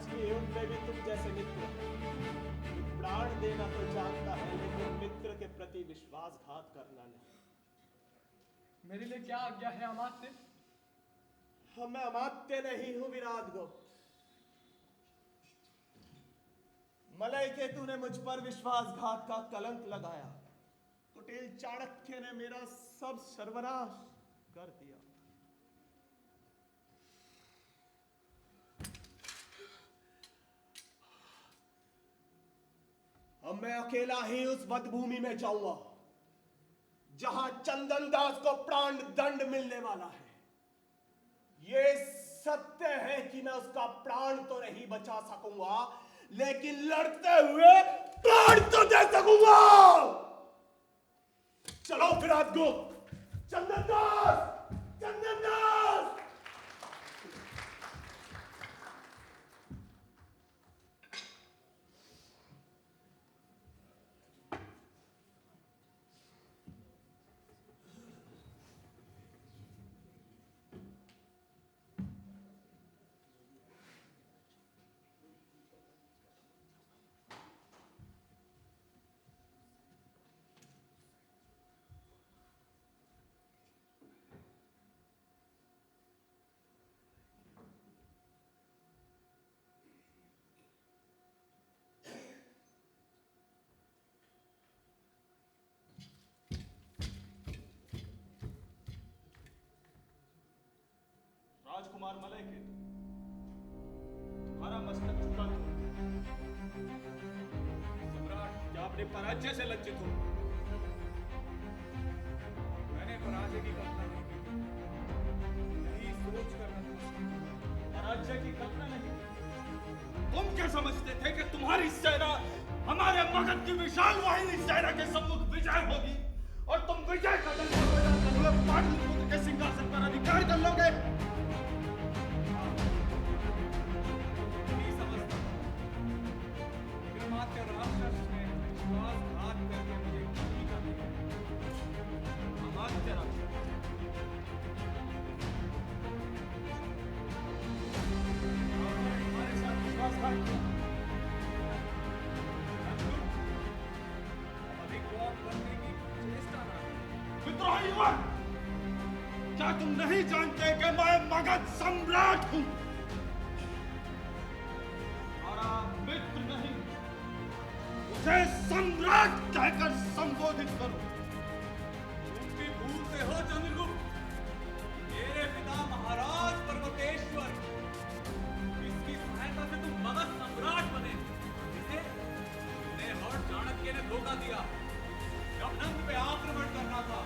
आज के युग में भी तुम जैसे मित्र प्राण देना तो जानता है, लेकिन मित्र के प्रति विश्वासघात करना नहीं। मेरे लिए क्या आज्ञा है अमात्य? मैं अमात्य नहीं हूं विराट गुप्त। मलय केतु ने मुझ पर विश्वासघात का कलंक लगाया। कुटिल चाणक्य ने मेरा सब सर्वनाश कर दिया। अब मैं अकेला ही उस वधभूमि में जाऊंगा जहां चंदन दास को प्राण दंड मिलने वाला है। ये सत्य है कि मैं उसका प्राण तो नहीं बचा सकूंगा, लेकिन लड़ते हुए प्राण तो दे सकूंगा। चलो विराट गुप्त, चंदन दास, चंदन दास। राजकुमार मलय केतु, तुम्हारा मस्तक झुका क्यों? सम्राट, क्या अपने पराजय से लज्जित हो? मैंने पराजय की कल्पना नहीं की। यही सोच कर पराजय की कल्पना नहीं। तुम क्या समझते थे कि तुम्हारी सेना हमारे मगध की विशाल वाहिनी सेना के सम्मुख विजय होगी और तुम विजय का डंका बजाते हुए पाटलिपुत्र के सिंहासन पर अधिकार कर लोगे? क्या तुम नहीं जानते कि मैं मगध सम्राट हूं? हमारा मित्र नहीं, उसे सम्राट कहकर संबोधित करो। तुम भी भूलते हो चंद्रगुप्त, मेरे पिता महाराज पर्वतेश्वर, इसकी सहायता से तुम मगध सम्राट बने। इसे तुमने और चाणक्य ने धोखा दिया। जब नंद पे आक्रमण करना था,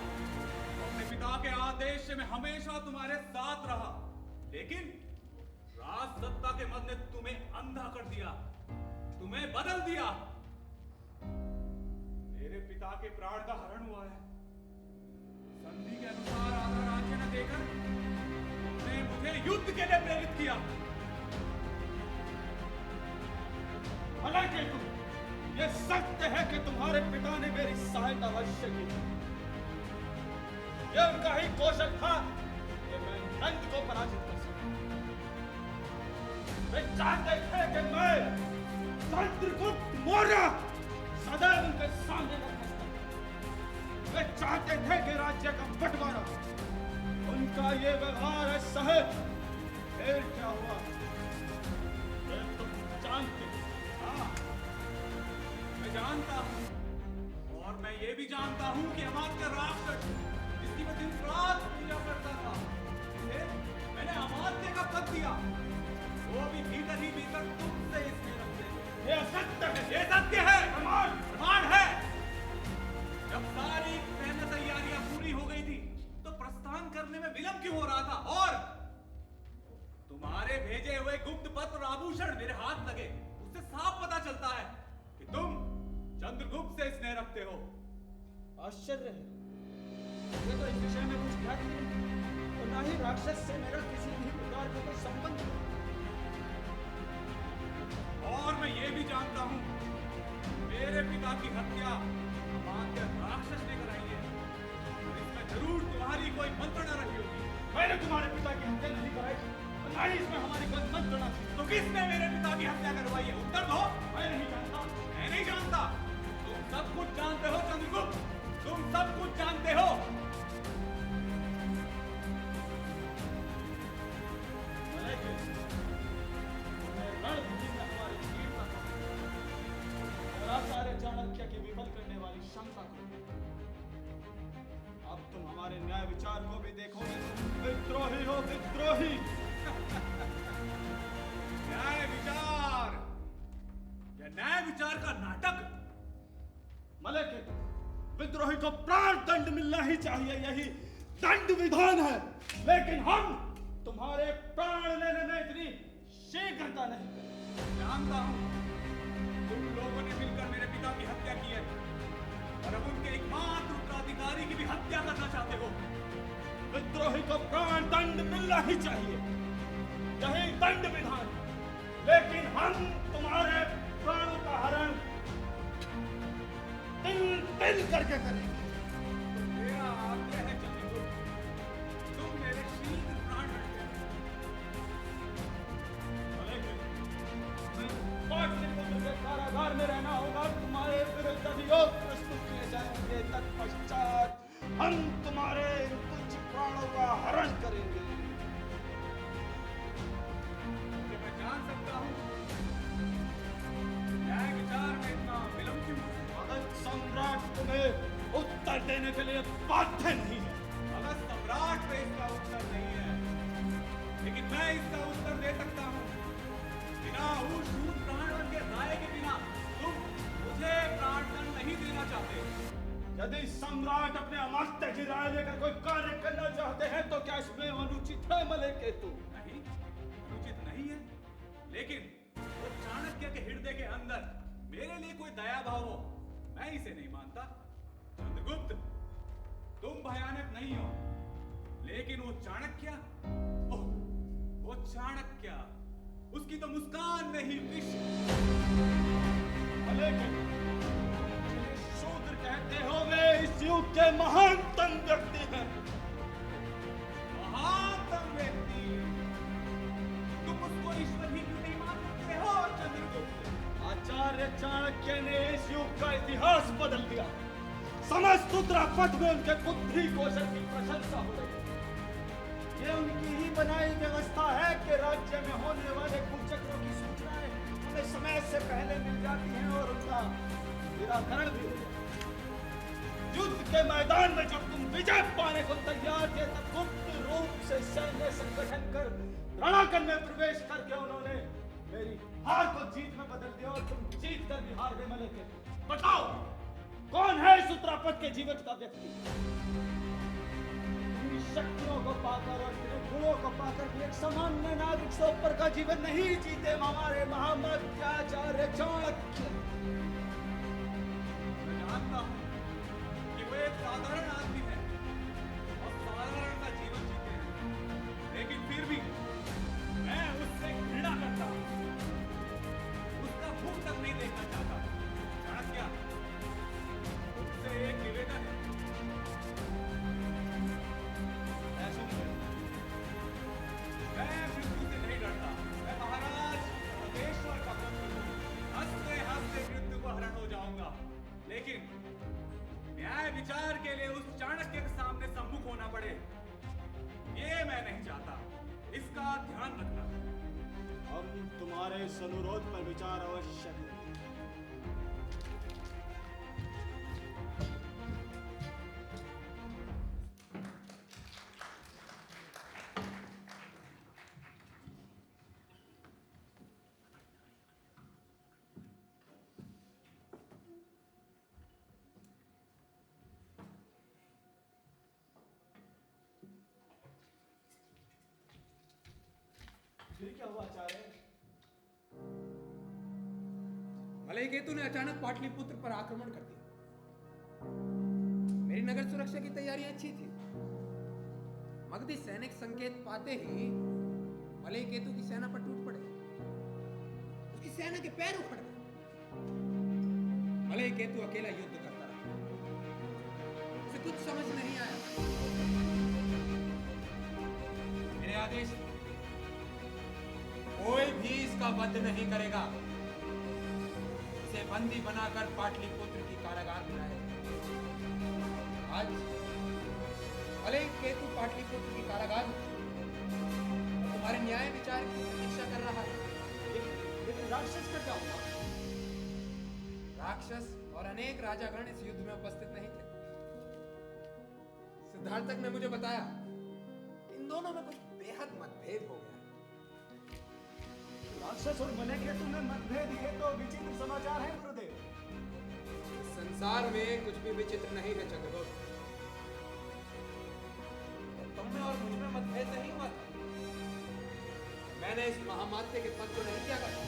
पिता के आदेश में हमेशा तुम्हारे साथ रहा, लेकिन राज सत्ता के मद ने तुम्हें अंधा कर दिया, तुम्हें बदल दिया। मेरे पिता के प्राण का हरण हुआ है। संधि के अनुसार आधा राज्य न देकर तुमने मुझे युद्ध के लिए प्रेरित किया। हालांकि ये सत्य है कि तुम्हारे पिता ने मेरी सहायता अवश्य की। यह उनका ही कौशल था कि मैं नंद को पराजित कर सकूं। वे चाहते थे कि मैं चंद्रगुप्त मौर्य सदैव उनके सामने नतमस्तक। वे चाहते थे कि राज्य का बंटवारा। उनका ये व्यवहार है सहज। फिर क्या हुआ? तुम जानते हो। हाँ, मैं जानता हूं, और मैं ये भी जानता हूं कि अमात्य राक्षस मैं दिन रात पूजा करता था, मैंने अमात्य का पद दिया, वो भी भीतर ही भीतर तुमसे इसमें रखते थे। ये असत्य है। ये सत्य है। प्रमाण है। जब सारी पहले तैयारियां पूरी हो गई थी, तो प्रस्थान करने में विलंब क्यों हो रहा था? और तुम्हारे भेजे हुए गुप्त पत्र और आभूषण मेरे हाथ लगे, उससे साफ पता चलता है कि तुम चंद्रगुप्त से स्नेह रखते हो। आश्चर्य है, मुझे तो इस विषय में कुछ ज्ञात नहीं, और ना ही राक्षस से मेरा किसी भी प्रकार का कोई संबंध है। और मैं ये भी जानता हूं, मेरे पिता की हत्या अमात्य राक्षस ने कराई है, और इसमें जरूर तुम्हारी कोई मंत्रणा रही होगी। मैंने तुम्हारे पिता की हत्या नहीं कराई। था इसमें हमारी कोई मंत्रणा थी। तो किसने मेरे पिता की हत्या करवाई है? उत्तर दो। मैं नहीं जानता। मैं नहीं जानता। तुम सब कुछ जानते हो चंद्रगुप्त, तुम सब कुछ जानते हो। रणभूमि में हमारे वीरता को, आचार्य चाणक्य की विफल करने वाली क्षमता को, अब तुम हमारे न्याय विचार को भी देखोगे। विद्रोही हो, विद्रोही। न्याय विचार, यह न्याय विचार का नाटक। मलके, विद्रोही को प्राण दंड मिलना ही चाहिए, यही दंड विधान है। लेकिन हम तुम्हारे प्राण लेने में इतनी शीघ्रता नहीं करेंगे। जानता हूं तुम लोगों ने मिलकर मेरे पिता की हत्या की है और अब उनके एकमात्र उत्तराधिकारी की भी हत्या करना चाहते हो। विद्रोही को प्राण दंड मिलना ही चाहिए, यही दंड विधान। लेकिन हम तुम्हारे प्राणों का हरण तिल तिल करके करेंगे। मेरा आज्ञा है चंद्रगुप्त, तुम मेरे शीघ्र प्राण हत्या पाटलिपुत्र के कारागार में रहना होगा। तुम्हारे विरुद्ध अभियोग प्रस्तुत किए जाएंगे। तत्पश्चात हम तुम्हारे तुच्छ प्राणों का हरण करेंगे। कि मैं जान सकता हूं न्याय विचार में इतना विलंब क्यों? मगध सम्राट तुम्हें उत्तर देने के लिए बाध्य नहीं है। मगध सम्राट पे इसका उत्तर नहीं है, लेकिन मैं इसका उत्तर दे सकता हूं। बिना उस शूद्र प्राण के राय के बिना तुम मुझे प्राणदंड नहीं देना चाहते। यदि सम्राट अपने अमात्य की राय लेकर कोई कार्य करना चाहते हैं तो क्या इसमें अनुचित है मलेकेतु? नहीं, अनुचित नहीं है, लेकिन वो चाणक्य के हृदय के अंदर मेरे लिए कोई दया भाव हो, मैं इसे नहीं मानता। चंद्रगुप्त, तुम भयानक नहीं हो, लेकिन वो चाणक्य, ओह, वो चाणक्य, उसकी तो मुस्कान में ही विष। लेकिन शूद्र कहते हो वे इस युग के महानतम व्यक्ति हैं। महानतम व्यक्ति, तुम उसको ईश्वर ही क्यों नहीं मानते हो चंद्रगुप्त? आचार्य चाणक्य ने इस युग का इतिहास बदल दिया। समस्त उत्तरापथ में उनके बुद्धि कौशल की प्रशंसा हो रही है। ये उनकी ही बनाई व्यवस्था है कि राज्य में होने वाले कुचक्रों की सूचनाएं हमें समय से पहले मिल जाती हैं और उनका निराकरण भी हो जाता है। युद्ध के मैदान में जब तुम विजय पाने को तैयार थे तब गुप्त रूप से सैन्य संगठन कर रणांगन में प्रवेश करके उन्होंने मेरी हार को जीत में बदल दिया और तुम जीत कर भी हार गए। मलेके, बताओ कौन है इस उत्तरापथ के जीवन का व्यक्ति? अपनी शक्तियों को पाकर और अपने गुणों को पाकर भी एक सामान्य नागरिक से ऊपर का जीवन नहीं जीते हमारे महामध्याचार्य चाणक्य। मैं जानता हूं कि वो एक साधारण आदमी है और साधारण का जीवन जीते हैं, लेकिन फिर भी मैं उससे घृणा करता हूं, उसका मुख तक नहीं देखना चाहता। चाणक्य, उससे एक निवेदन है। मैं मृत्यु से नहीं डरता। मैं महाराज परमेश्वर का पुत्र हूं। हंसते हंसते मृत्यु को हरण हो जाऊंगा, लेकिन न्याय विचार के लिए उस चाणक्य के सामने सम्मुख होना पड़े, ये मैं नहीं चाहता। इसका ध्यान रखना। हम तुम्हारे इस अनुरोध पर विचार अवश्य करेंगे। फिर क्या हुआ आचार्य? मलयकेतु ने अचानक पाटलिपुत्र पर आक्रमण कर दिया। मेरी नगर सुरक्षा की तैयारियां अच्छी थी। मगधी सैनिक संकेत पाते ही मलयकेतु की सेना पर टूट पड़े। उसकी सेना के पैर उखड़ गए। मलयकेतु अकेला युद्ध करता रहा। उसे कुछ समझ नहीं आया। मेरे आदेश इसका वध नहीं करेगा, इसे बंदी बनाकर पाटलिपुत्र की कारागार में लाया जाएगा। आज भले ही केतु पाटलिपुत्र की कारागार में तुम्हारे न्याय विचार की प्रतीक्षा कर रहा है, लेकिन राक्षस का क्या हुआ? राक्षस और अनेक राजागण इस युद्ध में उपस्थित नहीं थे। सिद्धार्थक ने मुझे बताया कि इन दोनों में कुछ बेहद मतभेद हो गया। राक्षस और मलेकेतु में मतभेद, ये तो विचित्र समाचार है गुरुदेव। संसार में कुछ भी विचित्र नहीं है चंद्रगुप्त। तुम में और मुझ में मतभेद नहीं हुआ था। मैंने इस महामात्य के पद को नहीं त्यागा था।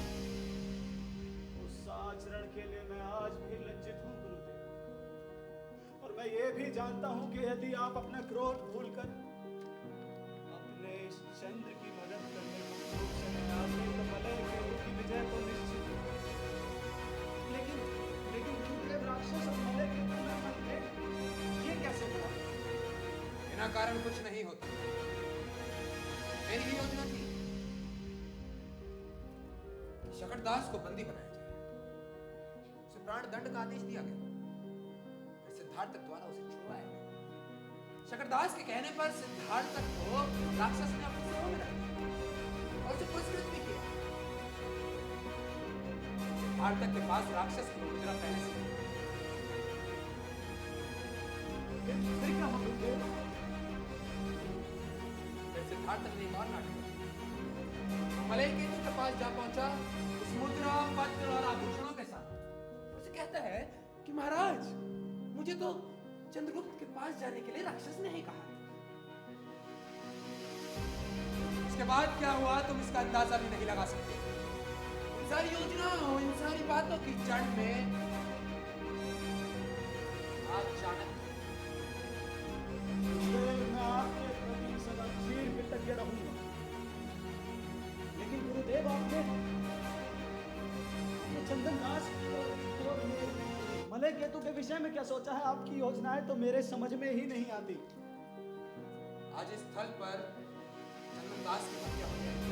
उस आचरण के लिए मैं आज भी लज्जित हूँ गुरुदेव, और मैं ये भी जानता हूँ कि यदि आप अपना क्रोध भूलकर अपने इस चंद्र की मदद करने को रूप से नहीं आते तो मलेकेतु की विजय तो निश्चित है। लेकिन गुरुदेव, राक्षस और मलेकेतु में मतभेद ये कैसे हुआ? बिना कारण कुछ नहीं होता। मेरी ही योजना थी कि शकटदास को बंदी बनाया जाए, उसे प्राण दंड का आदेश दिया गया, फिर सिद्धार्थक द्वारा उसे छुड़वाया गया। शकटदास के कहने पर सिद्धार्थक को राक्षस ने अपनी सेवा में रख दिया और उसे पुरस्कृत भी किया। सिद्धार्थक के पास राक्षस की मुद्रा पहले से थी। फिर क्या हुआ गुरुदेव? फिर सिद्धार्थक ने एक और नाटक किया। मलेकेतु के पास जा पहुंचा उस मुद्रा, पत्र और आभूषणों के साथ। उसे कहता है कि महाराज, मुझे तो चंद्रगुप्त के पास जाने के लिए राक्षस ने ही कहा। इसके बाद क्या हुआ तुम इसका अंदाजा भी नहीं लगा सकते। इन सारी योजनाओं, इन सारी बातों की जड़ में आज चाणक्य। मैं आपके प्रति सदा क्षीण कृतज्ञ रहूंगा। लेकिन गुरुदेव, आपने चंदनदास और मलेकेतु के विषय में क्या सोचा है? आपकी योजनाएं तो मेरे समझ में ही नहीं आती। आज इस स्थल पर चंदनदास की हत्या हो जाएगी।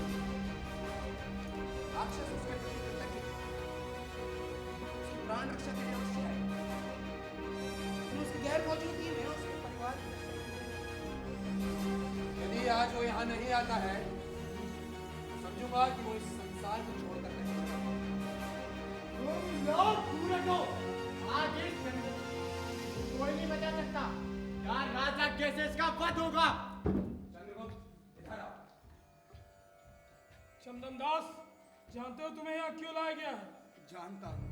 राक्षस उसके प्रति कृतज्ञ थे। उसकी प्राण रक्षा के लिए अवश्य आए। लेकिन उसकी गैर मौजूदगी में उसके परिवार की रक्षा की। यदि आज वो यहाँ नहीं आता है, तो समझूंगा कि वो इस संसार को छोड़कर नहीं चला। आज इस कोई नहीं बचा सकता। यार, राजा कैसे इसका वध होगा? चंद्रगुप्त, इधर आओ। चंदनदास, जानते हो तुम्हें यहाँ क्यों लाया गया है? जानता हूँ।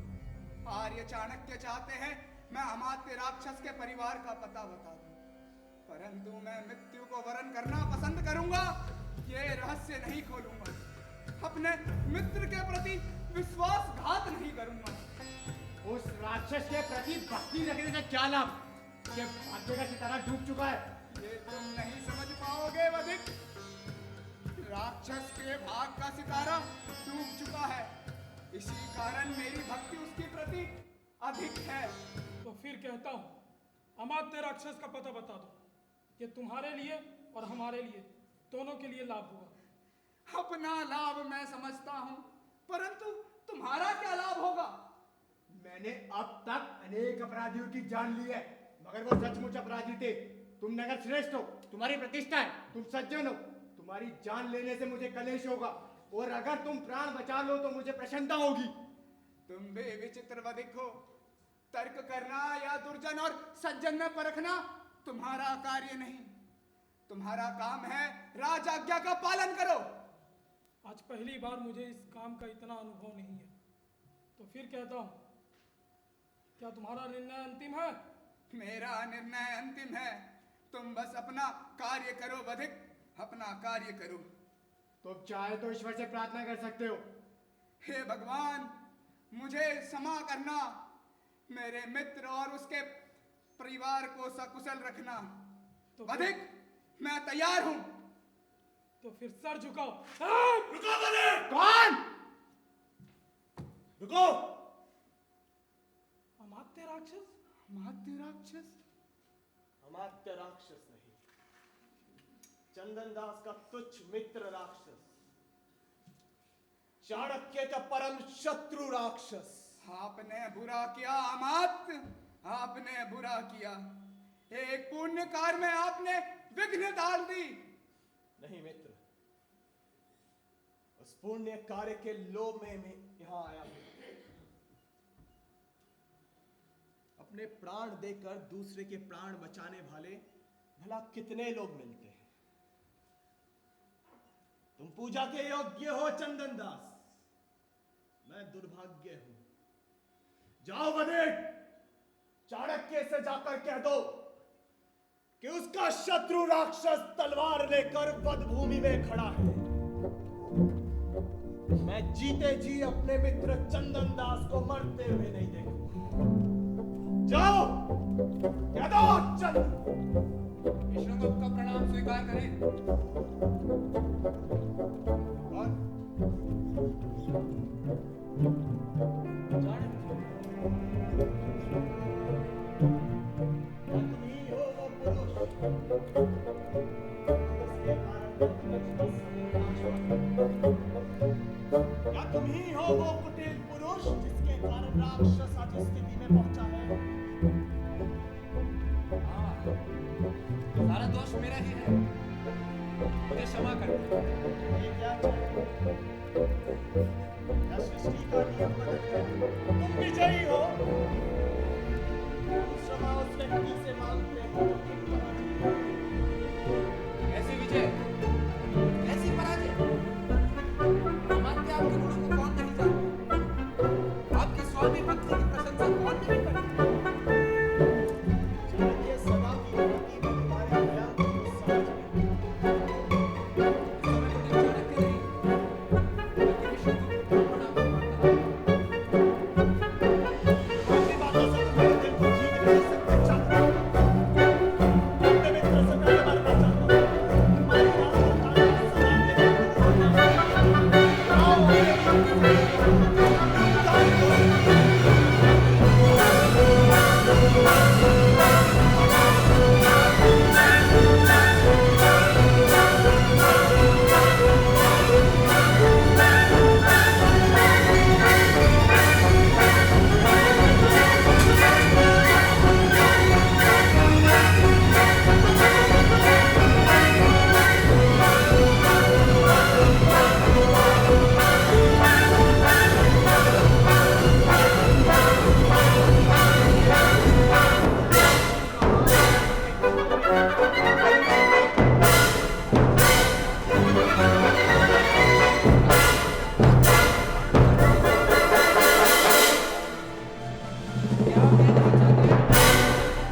आर्य चाणक्य चाहते हैं मैं अमात्य राक्षस के परिवार का पता बता दूं, परंतु मैं मृत्यु को वरण करना पसंद करूंगा। ये रहस्य नहीं खोलूंगा। अपने मित्र के प्रति विश्वासघात नहीं करूंगा। उस राक्षस के प्रति भक्ति रखने से क्या लाभ? ये भाग्य का सितारा डूब चुका है। ये तुम नहीं समझ पाओगे वधिक। राक्षस के भाग का सितारा डूब चुका है, इसी कारण मेरी भक्ति उसके प्रति अधिक है। तो फिर कहता हूँ, अमात्य राक्षस का पता बता दो। ये तुम्हारे लिए और हमारे लिए, दोनों के लिए लाभ होगा। अपना लाभ मैं समझता हूँ, परंतु तुम्हारा क्या लाभ होगा? मैंने अब तक अनेक अपराधियों की जान ली है, मगर वो सचमुच अपराधी थे। तुम नगर श्रेष्ठ हो, तुम्हारी प्रतिष्ठा है, तुम सज्जन हो। तुम्हारी जान लेने से मुझे कलेश होगा, और अगर तुम प्राण बचा लो तो मुझे प्रसन्नता होगी। तुम भी विचित्र वधिक हो। तर्क करना या दुर्जन और सज्जन में परखना तुम्हारा कार्य नहीं। तुम्हारा काम है राज आज्ञा का पालन करो। आज पहली बार मुझे इस काम का इतना अनुभव नहीं है, तो फिर कहता हूँ, क्या तुम्हारा निर्णय अंतिम है? मेरा निर्णय अंतिम है। तुम बस अपना कार्य करो वधिक, अपना कार्य करो। तुम चाहे तो ईश्वर से प्रार्थना कर सकते हो। हे भगवान, मुझे क्षमा करना। मेरे मित्र और उसके परिवार को सकुशल रखना। तो वधिक, मैं तैयार हूं। तो फिर सर झुकाओ। रुको बने! कौन? रुको! अमात्य राक्षस? अमात्य राक्षस? अमात्य राक्षस नहीं, चंदनदास का तुच्छ मित्र राक्षस। चाणक्य का परम शत्रु राक्षस। आपने बुरा किया अमात्य, आपने बुरा किया। एक पुण्य कार्य में आपने विघ्न डाल दी। नहीं मित्र, उस पुण्य कार्य के लोभ में मैं यहां आया हूं। अपने प्राण देकर दूसरे के प्राण बचाने वाले भला कितने लोग मिलते हैं। तुम पूजा के योग्य हो चंदन दास, मैं दुर्भाग्य हूं। जाओ वनेट, चाणक्य से जाकर कह दो कि उसका शत्रु राक्षस तलवार लेकर वध भूमि में खड़ा है। मैं जीते जी अपने मित्र चंदन दास को मरते हुए नहीं देखूंगा। जाओ, कह दो चंद। विष्णुगुप्त का प्रणाम स्वीकार करें। और क्या तुम ही हो वो कुटिल पुरुष जिसके कारण राक्षस आज इस स्थिति में पहुंचा है? हाँ, सारा दोष मेरा ही है, मुझे क्षमा कर दो। ये क्या क्या सृष्टि का नियम बदल गया? तुम विजयी हो, क्षमा उस व्यक्ति से मांगते हो जो तुम पराजित हो। ऐसी विजय, ऐसी पराजय, अमात्य आपके गुणों को कौन नहीं जानता? आपकी स्वामी भक्ति की प्रशंसा कौन नहीं करता? चाणक्य सदा की भांति मैं तुम्हारे ज्ञान को समझ गया। इस समय मुझे चाणक्य नहीं, बल्कि विष्णुगुप्त को प्रणाम करता हूं। अपनी बातों से तुम मेरे दिल को जीत नहीं सकते चंद्र। अपने मित्र से मैं मरना चाहता हूं। तुम्हारी बातों का सदा के लिए आओ क्या आप ये नहीं चाहते कि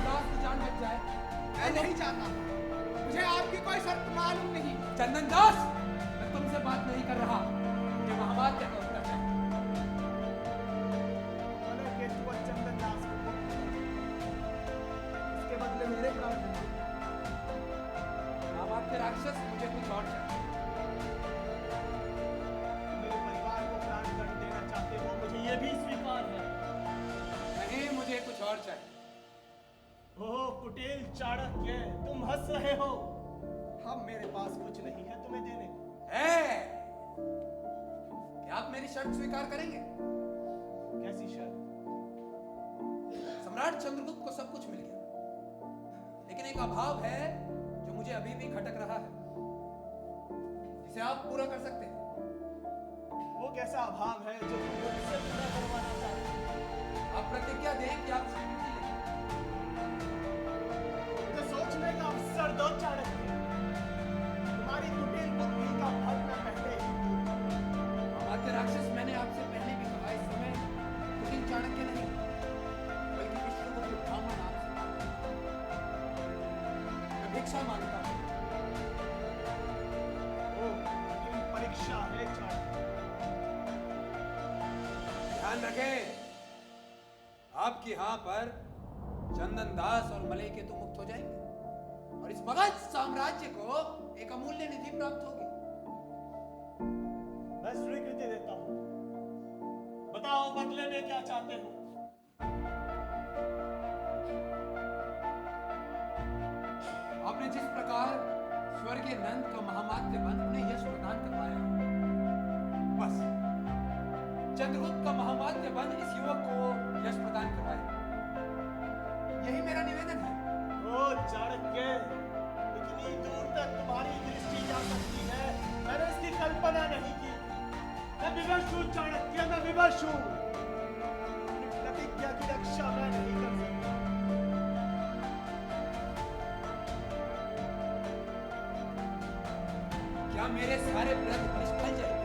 दास की जान बच जाए? मैं नहीं चाहता, मुझे आपकी कोई शर्त मालूम नहीं। चंदन दास, मैं तुमसे बात नहीं कर रहा, मुझे महामात्य का उत्तर चाहिए। मैंने केतु और चंदन दास को मुक्त किया। इसके बदले मेरे प्राण दे। महामात्य राक्षस, मुझे कुछ और चाहिए। मेरे परिवार को प्राण दंड देना चाहते हो, मुझे ये भी स्वीकार है। नहीं, मुझे कुछ और चाहिए। ओह कुटिल चाणक्य, तुम हंस रहे हो। अब मेरे पास कुछ नहीं है तुम्हें देने को। है, क्या आप मेरी शर्त स्वीकार करेंगे? कैसी शर्त? सम्राट चंद्रगुप्त को सब कुछ मिल गया, लेकिन एक अभाव है जो मुझे अभी भी खटक रहा है, जिसे आप पूरा कर सकते हैं। वो कैसा अभाव है जो तुम मुझसे पूरा करवाना चाहते हो? आप प्रतिज्ञा दें कि आप स्वीकृति लेंगे। मुझे सोचने का अवसर दो चाणक्य। तुम्हारी कुटिल बुद्धि का फल मैं पहले ही अमात्य राक्षस, मैंने आपसे पहले भी कहा, इस समय कुटिल चाणक्य नहीं, बल्कि विष्णुगुप्त ब्राह्मण आपसे मांगता हूं। मैं भिक्षा मांगता हूं। ओ कठिन परीक्षा है चाणक्य। ध्यान रखें, आपकी हाँ पर चंदन दास और मलय केतु मुक्त हो जाएंगे और इस मगध साम्राज्य को एक अमूल्य निधि प्राप्त होगी। मैं स्वीकृति देता हूं। बताओ बदले में क्या चाहते हो? आपने जिस प्रकार स्वर्गीय नंद का महामात्य बन उन्हें यश प्रदान करवाया, बस चंद्रगुप्त का महामात्य बन इस युवक को यश प्रदान करवाए। यही मेरा निवेदन है। ओ चाणक्य, इतनी दूर तक तुम्हारी दृष्टि जा सकती है, मैंने इसकी कल्पना नहीं की। मैं विवश हूँ चाणक्य, मैं विवश हूँ। अपनी प्रतिज्ञा की रक्षा मैं नहीं कर सकता। क्या मेरे सारे प्रयत्न निष्फल जाएंगे?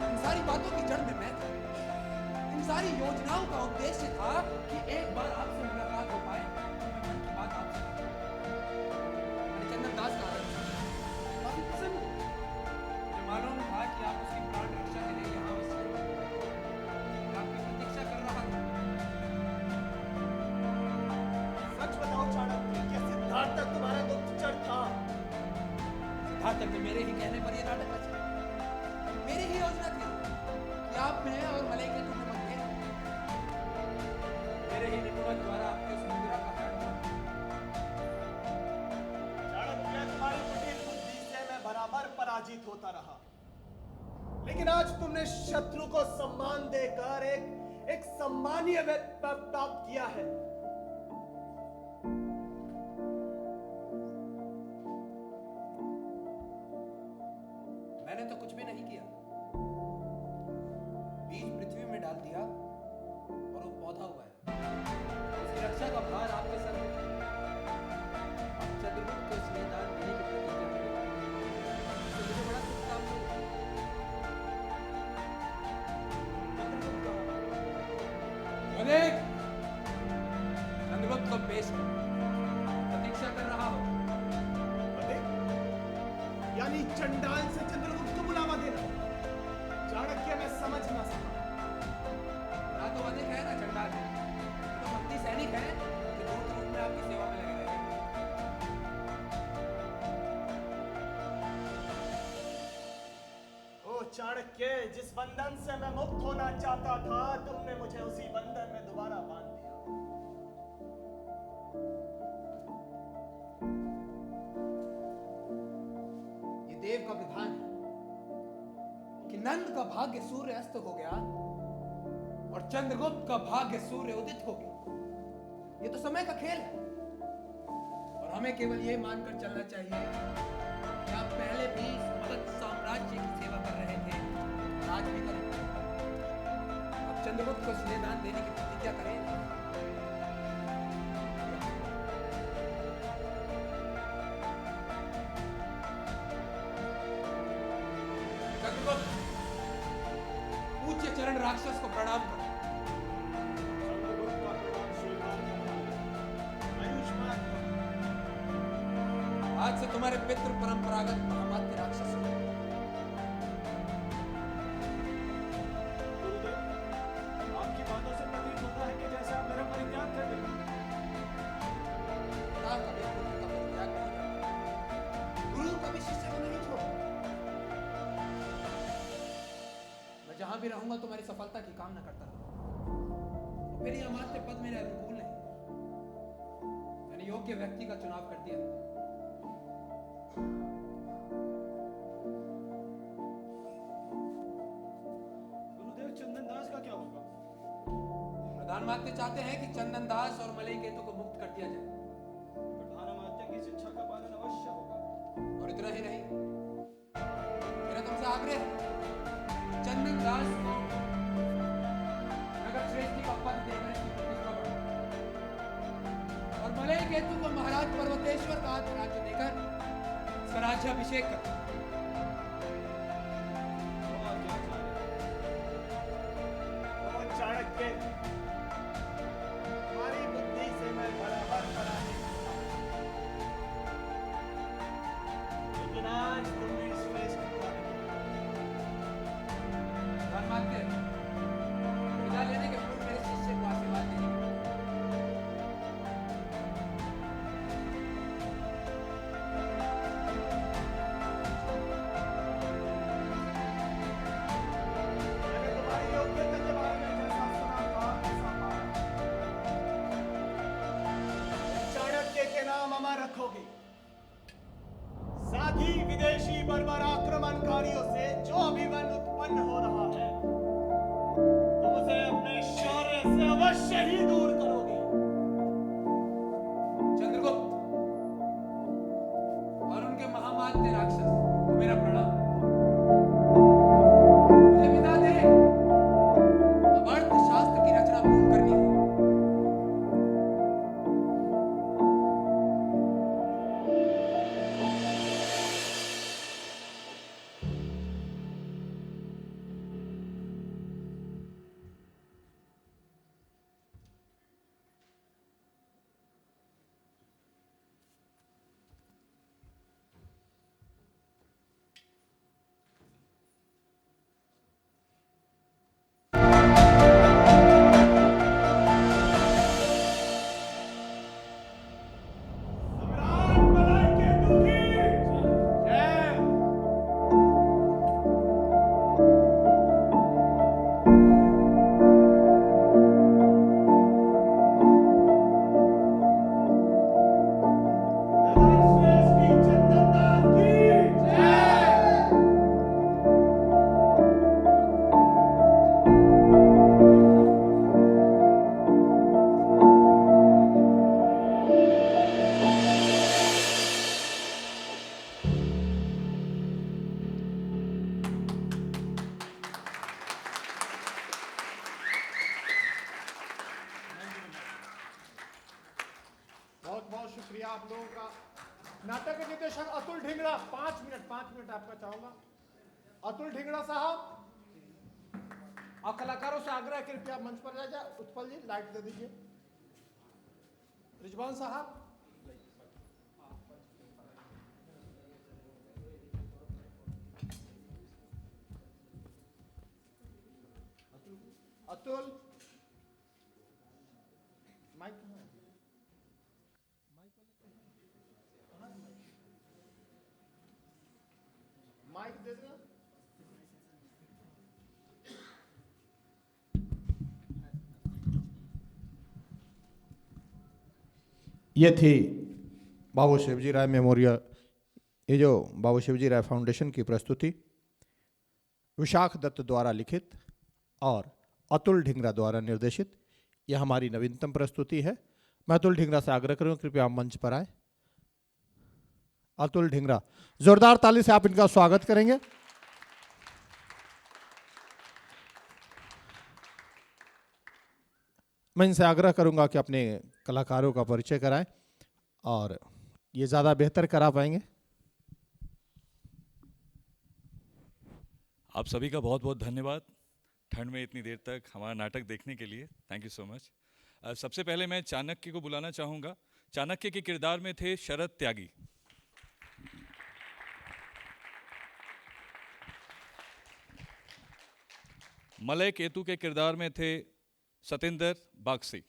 इन सारी बातों की जड़ में मैं था। इन सारी योजनाओं का उद्देश्य था कि एक बार आपसे मुलाकात हो पाए, तो मैं मन की बात आपसे करूं। मैंने चंदन दास का आदर किया, काफी प्रसन्न हूं। मुझे मालूम था कि आप उसकी प्राण रक्षा के लिए यहाँ अवश्य हैं। मैं आपकी प्रतीक्षा कर रहा था। सच बताओ चाणक्य, क्या सिद्धार्थ तक तुम्हारा गुप्तचर था? सिद्धार्थ ने मेरे ही कहने पर यह नाटक रचा। मेरी ही योजना थी कि आप में और मलयकेतु में मतभेद हो। मेरे ही निपुणता द्वारा आपके उस मुद्रा का हरण हुआ। चाणक्य, तुम्हारी कुटिल बुद्धि से मैं बराबर पराजित होता रहा, लेकिन आज तुमने शत्रु को सम्मान देकर एक सम्मानीय प्राप्त किया है। मैंने तो कुछ भी नहीं किया। बीज पृथ्वी में डाल दिया और वो पौधा हुआ है। उसकी रक्षा का भार आपके सर पे है। आप चंद्रगुप्त को इसलिए दान देने की प्रतिज्ञा करें। इससे मुझे बड़ा सुख प्राप्त होगा। अनेक चंद्रगुप्त को पेश कर, प्रतीक्षा कर रहा हो। यानी चंडाल से चंद्रगुप्त को बुलावा देना। चाणक्य, मैं समझ ना सका। ना तो अधिक है ना चंडाल है। तो भक्ति सैनिक है कि दूत रूप में आपकी सेवा में लगे रहेंगे। ओ चाणक्य, जिस बंधन से मैं मुक्त होना चाहता था, तुमने मुझे उसी बंधन में दोबारा बांध दिया। देव का विधान है कि नंद का भाग्य सूर्य अस्त हो गया और चंद्रगुप्त का भाग्य सूर्य उदित हो गया। ये तो समय का खेल है और हमें केवल ये मानकर चलना चाहिए कि आप पहले भी इस मगध साम्राज्य की सेवा कर रहे थे, आज भी करें। अब चंद्रगुप्त को श्रेयदान देने की प्रतिज्ञा करें। पूज्य चरण राक्षस को प्रणाम करो। चंद्रगुप्त का प्रणाम स्वीकार करना। आयुष्मान भव। आज से तुम्हारे पितृ परंपरागत महामात्य राक्षस हो। गुरुदेव, आपकी बातों से प्रतीत होता है कि जैसे आप मेरा परित्याग कर देंगे। पिता कभी पुत्र का परित्याग नहीं करता। गुरु कभी शिष्य को नहीं छोड़ता। मैं जहां भी रहूंगा तुम्हारी सफलता की कामना करता रहूंगा। तो फिर यह अमात्य पद मेरे अनुकूल नहीं। मैंने योग्य व्यक्ति का चुनाव कर दिया। गुरुदेव, चंदन दास का क्या होगा? प्रधानमात्य चाहते हैं कि चंदन दास और मलयकेतु को मुक्त कर दिया जाए। प्रधानमात्य की शिक्षा का पालन अवश्य होगा। और इतना ही नहीं, मेरा तुमसे आग्रह है, चंदन दास को नगर श्रेष्ठी का पद देकर इसकी प्रतिष्ठा बढ़ाओ और मलयकेतु को महाराज पर्वतेश्वर का राज्य देकर इसका राज्याभिषेक कर। ओ चाणक्य, तुम्हारी बुद्धि से मैं बराबर पराजित होता हूं। लेकिन आज तुमने श्रेष्ठ कार्य किया। धर्मात्य, विदा लेने के पूर्व मेरे शिष्य को आशीर्वाद दीजिए। मैंने तुम्हारी योग्यता के बारे में जैसा सुना था, ऐसा पाया। चाणक्य के नाम अमर रखोगे। साथ ही विदेशी बर्बर आक्रमणकारियों से जो अभिमन्यु उत्पन्न हो रहा है, अवश्य ही दूर करोगे। चंद्रगुप्त और उनके महामात्य राक्षस को मेरा प्रणाम। मुझे विदा दे, अब अर्थशास्त्र की रचना पूर्ण करनी है। सम्राट मलय केतु की जय। नगर श्रेष्ठी चंदन दास की जय। बहुत बहुत शुक्रिया आप लोगों का। नाटक के निर्देशक अतुल ढिंगड़ा, 5 मिनट आपका चाहूंगा। अतुल ढिंगड़ा साहब और कलाकारों से आग्रह कृपया मंच पर जाइए। उत्पल जी लाइट दे दीजिए। रिजवान साहब, अतुल माइक कहाँ है? माइक दे देना। ये थी बाबू शिवजी राय मेमोरियल, ये जो बाबू शिवजी राय फाउंडेशन की प्रस्तुति विशाख दत्त द्वारा लिखित और अतुल ढिंगरा द्वारा निर्देशित। यह हमारी नवीनतम प्रस्तुति है। मैं अतुल ढिंगरा से आग्रह करूँ कृपया आप मंच पर आए। अतुल ढिंगरा, जोरदार ताली से आप इनका स्वागत करेंगे। मैं इनसे आग्रह करूंगा कि अपने कलाकारों का परिचय कराएं और ये ज़्यादा बेहतर करा पाएंगे। आप सभी का बहुत बहुत धन्यवाद ठंड में इतनी देर तक हमारा नाटक देखने के लिए। Thank you so much. सबसे पहले मैं चाणक्य को बुलाना चाहूँगा। चाणक्य के किरदार में थे शरद त्यागी। मलय केतु के किरदार में थे सतेंद्र बागसी।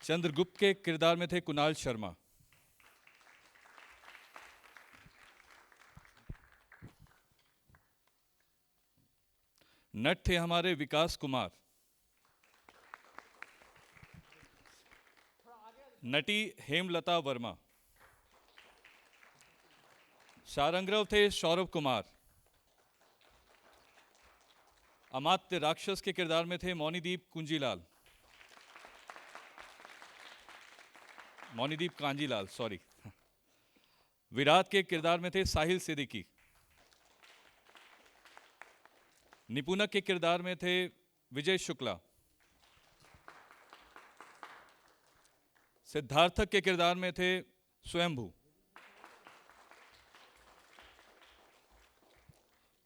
चंद्रगुप्त के किरदार में थे कुणाल शर्मा। नट थे हमारे विकास कुमार। नटी हेमलता वर्मा। शारंग्रव थे सौरभ कुमार। अमात्य राक्षस के किरदार में थे मौनीदीप कुंजीलाल, मौनीदीप कांजीलाल, सॉरी। विराट के किरदार में थे साहिल सिद्दीकी। निपुणक के किरदार में थे विजय शुक्ला। सिद्धार्थक के किरदार में थे स्वयंभू।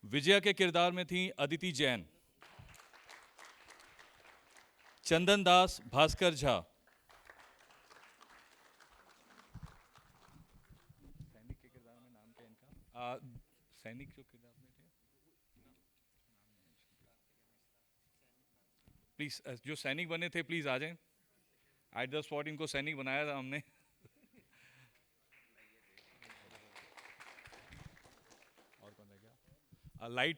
विजया के किरदार में थी अदिति जैन। चंदन दास भास्कर झा। सैनिक के किरदार में नाम क्या इनका? सैनिक जो किरदार में थे, प्लीज जो सैनिक बने थे प्लीज आ जाएं। एट द स्पॉट इनको सैनिक बनाया था हमने। और कौन रह गया? लाइट